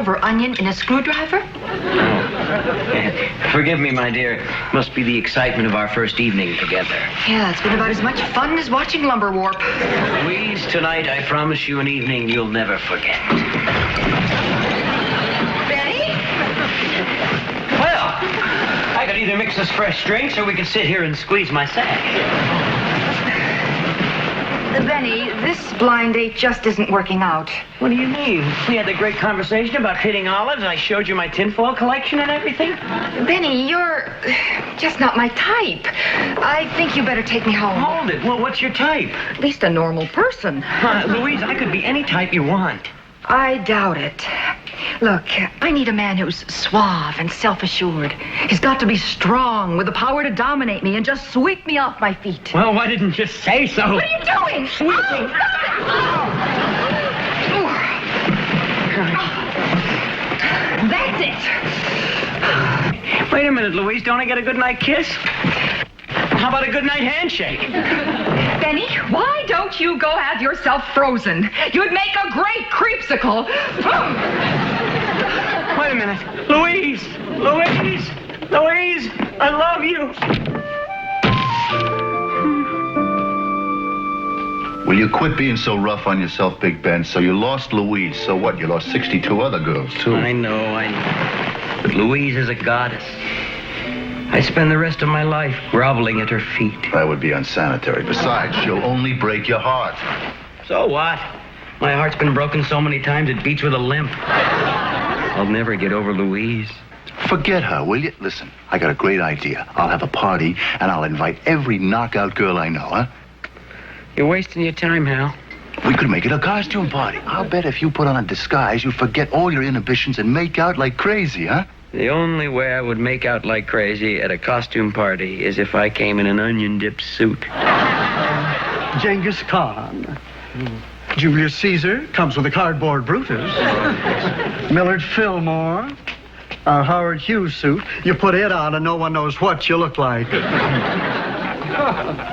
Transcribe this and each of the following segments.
olive or onion in a screwdriver? Forgive me, my dear. Must be the excitement of our first evening together. Yeah, it's been about as much fun as watching lumber warp. Louise, tonight I promise you an evening you'll never forget. Benny? Well, I could either mix us fresh drinks or we could sit here and squeeze my sack. Benny, this blind date just isn't working out. What do you mean? We had the great conversation about hitting olives. I showed you my tinfoil collection and everything. Benny, you're just not my type. I think you better take me home. Hold it. Well, what's your type? At least a normal person. Louise, I could be any type you want. I doubt it. Look, I need a man who's suave and self-assured. He's got to be strong, with the power to dominate me and just sweep me off my feet. Well, why didn't you say so? What are you doing? Sweeping. That's it. Wait a minute, Louise. Don't I get a goodnight kiss? How about a goodnight handshake? Benny, why don't you go have yourself frozen? You'd make a great creepsicle. Wait a minute. Louise! Louise! Louise! I love you! Will you quit being so rough on yourself, Big Ben? So you lost Louise. So what? You lost 62 other girls, too. I know. But Louise is a goddess. I spend the rest of my life groveling at her feet. That would be unsanitary. Besides, she'll only break your heart. So what? My heart's been broken so many times it beats with a limp. I'll never get over Louise. Forget her, will you? Listen, I got a great idea. I'll have a party, and I'll invite every knockout girl I know, huh? You're wasting your time, Hal. We could make it a costume party. I'll bet if you put on a disguise, you forget all your inhibitions and make out like crazy, huh? The only way I would make out like crazy at a costume party is if I came in an onion-dipped suit. Genghis Khan. Julius Caesar comes with a cardboard Brutus. Millard Fillmore. A Howard Hughes suit. You put it on and no one knows what you look like.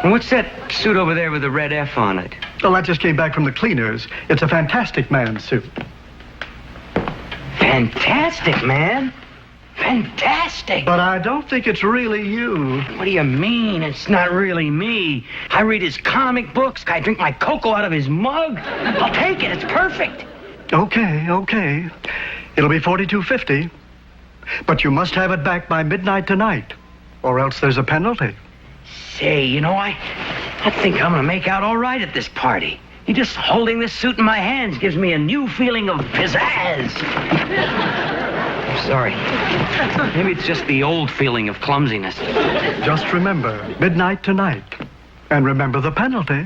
What's that suit over there with the red F on it? Well, that just came back from the cleaners. It's a Fantastic Man suit. Fantastic, man. Fantastic. But I don't think it's really you. What do you mean? It's not really me. I read his comic books. I drink my cocoa out of his mug. I'll take it. It's perfect. Okay. It'll be $42.50. But you must have it back by midnight tonight, or else there's a penalty. Say, you know, I think I'm going to make out all right at this party. Just holding this suit in my hands gives me a new feeling of pizzazz. Sorry. Maybe it's just the old feeling of clumsiness. Just remember, midnight tonight. And remember the penalty.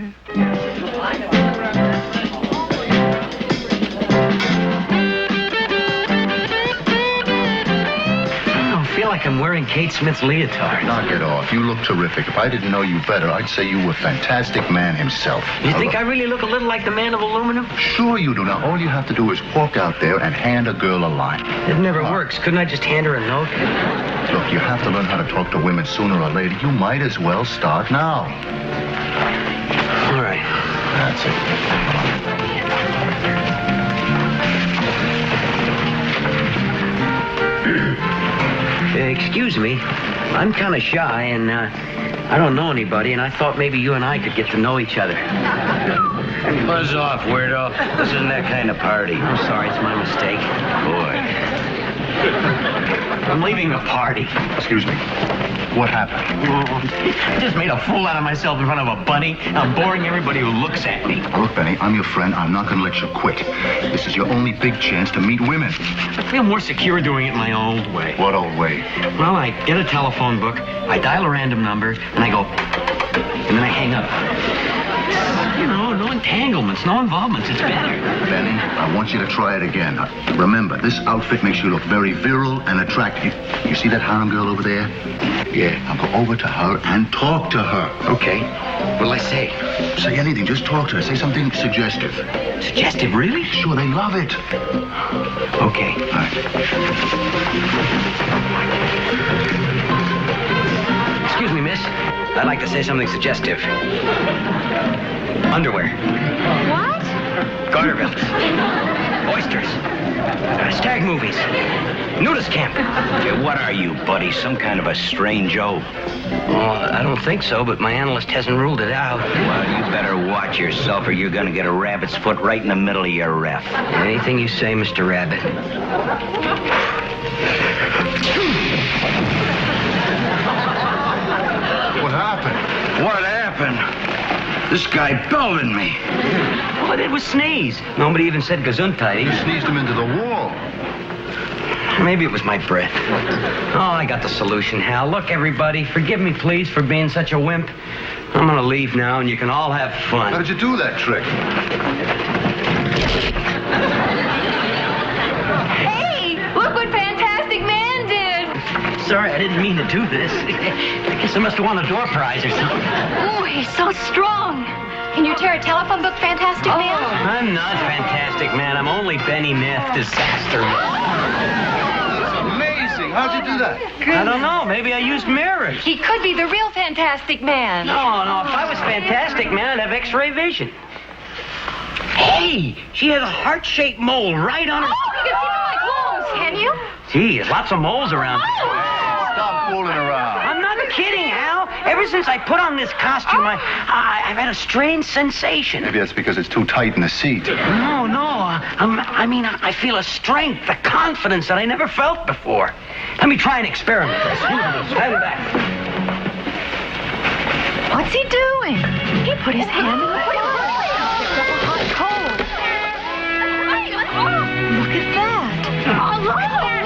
I feel like I'm wearing Kate Smith's leotard. Knock it off. You look terrific. If I didn't know you better, I'd say you were Fantastic Man himself. You think I really look a little like the man of aluminum? Sure you do. Now, all you have to do is walk out there and hand a girl a line. It never works. Couldn't I just hand her a note? Look, you have to learn how to talk to women sooner or later. You might as well start now. All right. That's it. Excuse me. I'm kind of shy, and I don't know anybody, and I thought maybe you and I could get to know each other. Buzz off, weirdo. This isn't that kind of party. I'm sorry, it's my mistake. Boy. I'm leaving the party. Excuse me. What happened? I just made a fool out of myself in front of a bunny. I'm boring everybody who looks at me. Look, Benny, I'm your friend. I'm not going to let you quit. This is your only big chance to meet women. I feel more secure doing it my old way. What old way? Well, I get a telephone book, I dial a random number, and I go, and then I hang up. You know, no entanglements, no involvements. It's better. Benny, I want you to try it again. Remember, this outfit makes you look very virile and attractive. You see that harem girl over there? Yeah, I'll go over to her and talk to her. Okay. What'll I say? Say anything. Just talk to her. Say something suggestive. Suggestive, really? Sure, they love it. Okay. All right. Excuse me, miss. I'd like to say something suggestive. Underwear. What? Garter belts. Oysters. Stag movies. Nudist camp. Yeah, what are you, buddy? Some kind of a strange-o? Well, I don't think so, but my analyst hasn't ruled it out. Well, you better watch yourself or you're gonna get a rabbit's foot right in the middle of your ref. Anything you say, Mr. Rabbit. What happened? What happened? This guy belted me. All I did was sneeze. Nobody even said gesundheit. You sneezed him into the wall. Maybe it was my breath. Oh, I got the solution, Hal. Look, everybody, forgive me, please, for being such a wimp. I'm gonna leave now, and you can all have fun. How did you do that trick? Hey, look what Fantastic Man did. Sorry, I didn't mean to do this. I guess I must have won a door prize or something. Oh, he's so strong. Can you tear a telephone book, Fantastic Man? I'm not Fantastic Man. I'm only Benny Myth, Disaster Man. Amazing. How'd you do that? I don't know. Maybe I used mirrors. He could be the real Fantastic Man. No. If I was Fantastic Man, I'd have X-ray vision. Hey, she has a heart-shaped mole right on her... Oh, you can see through my clothes, can you? Gee, there's lots of moles around. Stop fooling around. I'm not kidding, Hal. Ever since I put on this costume, I've had a strange sensation. Maybe that's because it's too tight in the seat. No. I feel a strength, a confidence that I never felt before. Let me try an experiment. Stand back. What's he doing? He put his hand in the fire. Look at that. Oh, look at that.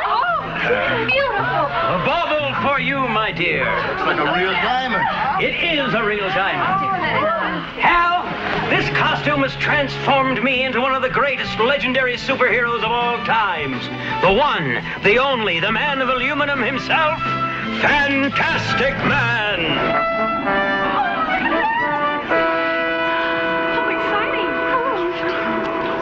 Oh, beautiful. A bauble for you, my dear. It's like a real diamond. It is a real diamond. Hal, this costume has transformed me into one of the greatest legendary superheroes of all times. The one, the only, the man of aluminum himself, Fantastic Man. How exciting.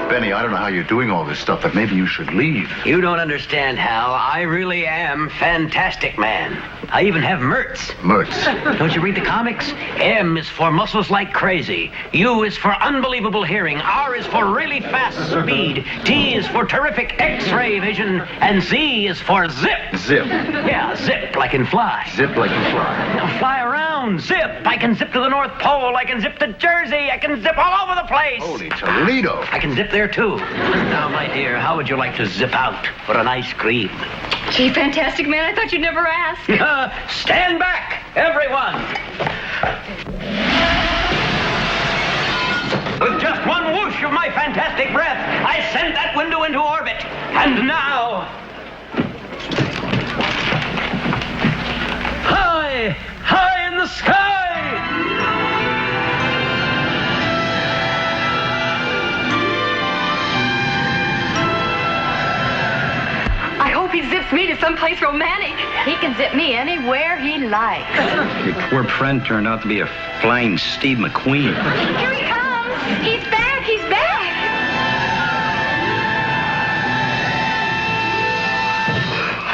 Benny, I don't know how you're doing all this stuff, but maybe you should leave. You don't understand, Hal. I really am Fantastic Man. I even have Mertz. Mertz. Don't you read the comics? M is for muscles like crazy. U is for unbelievable hearing. R is for really fast speed. T is for terrific X-ray vision. And Z is for zip. Zip. Yeah, zip like in fly. Zip like you fly. Now fly around, zip. I can zip to the North Pole. I can zip to Jersey. I can zip all over the place. Holy Toledo. I can zip there, too. Now, my dear, how would you like to zip out for an ice cream? Gee, Fantastic Man, I thought you'd never ask. Stand back, everyone. With just one whoosh of my fantastic breath, I sent that window into orbit. And now... high in the sky! I hope he zips me to someplace romantic. He can zip me anywhere he likes. Your poor friend turned out to be a flying Steve McQueen. Here he comes. He's back. He's back.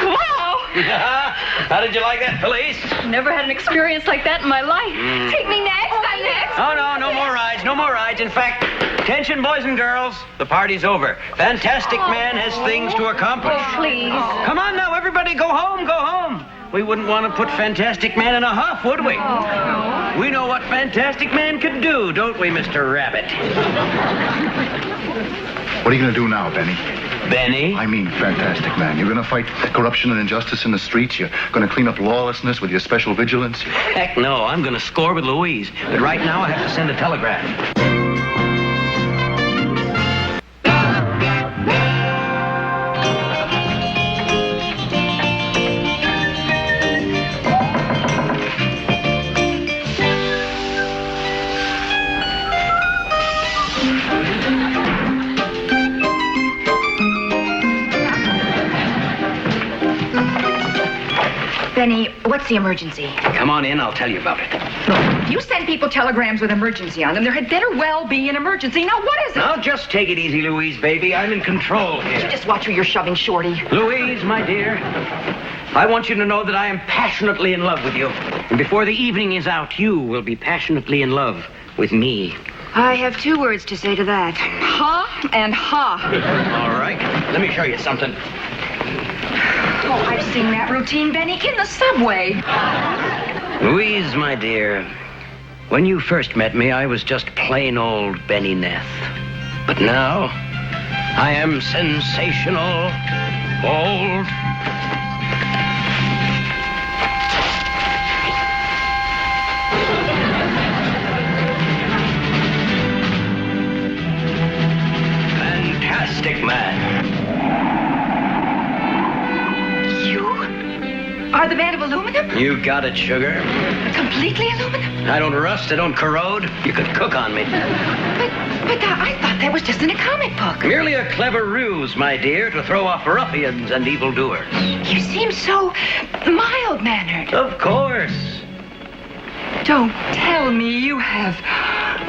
Wow. How did you like that, police? Never had an experience like that in my life. Take me next. I'm next. Oh, no more rides, no more rides. In fact, attention, boys and girls, the party's over. Fantastic Man has things to accomplish. Oh, please. Come on now, everybody, go home, go home. We wouldn't want to put Fantastic Man in a huff, would we? Oh. We know what Fantastic Man could do, don't we, Mr. Rabbit? What are you going to do now, Benny? Benny? I mean, Fantastic Man. You're going to fight corruption and injustice in the streets? You're going to clean up lawlessness with your special vigilance? Heck no, I'm going to score with Louise. But right now I have to send a telegram. Benny, what's the emergency? Come on in, I'll tell you about it. Look, you send people telegrams with emergency on them. There had better well be an emergency. Now, what is it? Now, just take it easy, Louise, baby. I'm in control You here. just watch who you're shoving, Shorty. Louise, my dear, I want you to know that I am passionately in love with you. And before the evening is out, you will be passionately in love with me. I have 2 words to say to that. Huh? and ha. All right, let me show you something. Oh, I've seen that routine, Benny, in the subway. Louise, my dear, when you first met me, I was just plain old Benny Neff. But now, I am sensational, bold. Fantastic man. Are the man of aluminum? You got it, sugar. Completely aluminum? I don't rust, I don't corrode. You could cook on me. But I thought that was just in a comic book. Merely a clever ruse, my dear, to throw off ruffians and evildoers. You seem so mild-mannered. Of course. Don't tell me you have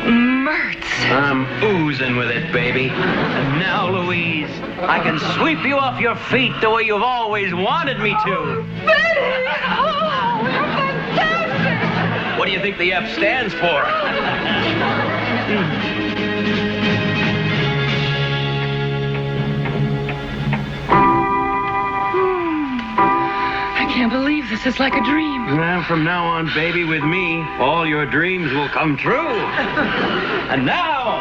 mirts. I'm oozing with it, baby. And now, Louise, I can sweep you off your feet the way you've always wanted me to. Benny! Oh, you're fantastic! What do you think the F stands for? I can't believe this is like a dream. Well, from now on, baby, with me, all your dreams will come true. And now,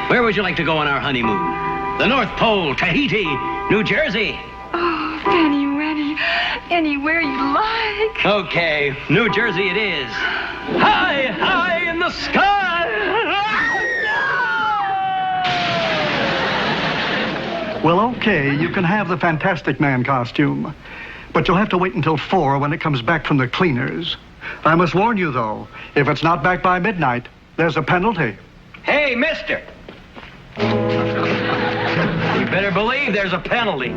where would you like to go on our honeymoon? The North Pole, Tahiti, New Jersey. Oh, Benny, Wenny, anywhere you like. Okay, New Jersey it is. High, high in the sky. Well, okay, you can have the Fantastic Man costume. But you'll have to wait until 4 when it comes back from the cleaners. I must warn you, though, if it's not back by midnight, there's a penalty. Hey, mister. You better believe there's a penalty.